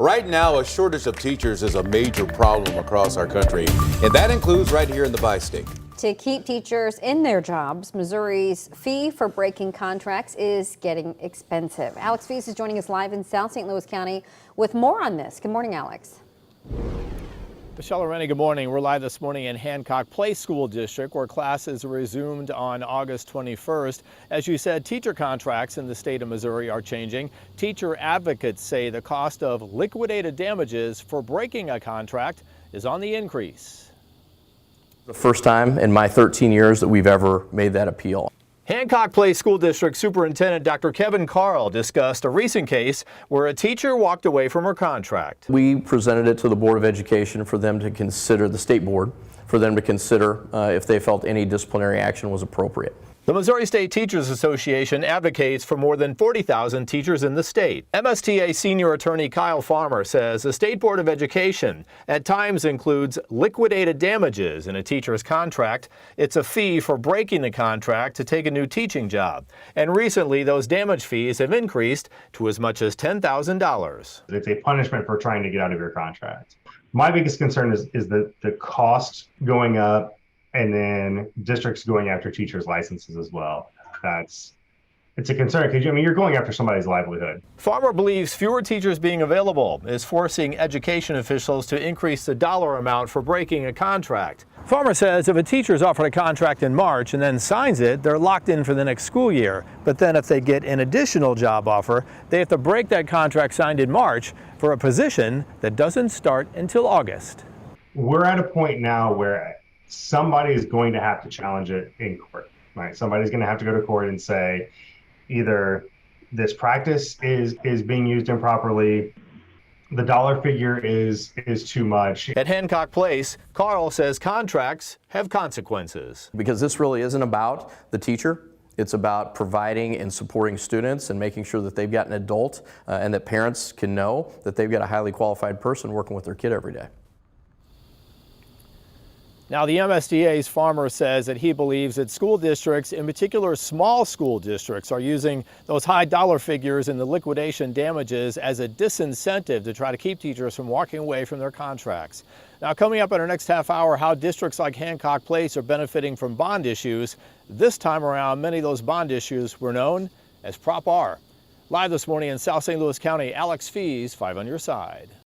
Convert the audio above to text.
Right now, a shortage of teachers is a major problem across our country, and that includes right here in the Bi-State. To keep teachers in their jobs, Missouri's fee for breaking contracts is getting expensive. Alex Fees is joining us live in South St. Louis County with more on this. Good morning, Alex. Michelle and Rennie, good morning. We're live this morning in Hancock Place School District, where classes resumed on August 21st. As you said, teacher contracts in the state of Missouri are changing. Teacher advocates say the cost of liquidated damages for breaking a contract is on the increase. The first time in my 13 years that we've ever made that appeal. Hancock Place School District Superintendent Dr. Kevin Carl discussed a recent case where a teacher walked away from her contract. We presented it to the Board of Education for them to consider, the state board, for them to consider if they felt any disciplinary action was appropriate. The Missouri State Teachers Association advocates for more than 40,000 teachers in the state. MSTA senior attorney Kyle Farmer says the State Board of Education at times includes liquidated damages in a teacher's contract. It's a fee for breaking the contract to take a new teaching job. And recently, those damage fees have increased to as much as $10,000. It's a punishment for trying to get out of your contract. My biggest concern is the cost going up, and then districts going after teachers' licenses as well. It's a concern because you're going after somebody's livelihood. Farmer believes fewer teachers being available is forcing education officials to increase the dollar amount for breaking a contract. Farmer says if a teacher is offered a contract in March and then signs it, they're locked in for the next school year. But then if they get an additional job offer, they have to break that contract signed in March for a position that doesn't start until August. We're at a point now where somebody is going to have to challenge it in court, right? Somebody's going to have to go to court and say either this practice is being used improperly, the dollar figure is too much. At Hancock Place, Carl says contracts have consequences. Because this really isn't about the teacher. It's about providing and supporting students and making sure that they've got an adult and that parents can know that they've got a highly qualified person working with their kid every day. Now, the MSDA's Farmer says that he believes that school districts, in particular small school districts, are using those high dollar figures in the liquidation damages as a disincentive to try to keep teachers from walking away from their contracts. Now, coming up in our next half hour, how districts like Hancock Place are benefiting from bond issues. This time around, many of those bond issues were known as Prop R. Live this morning in South St. Louis County, Alex Fees, 5 on your side.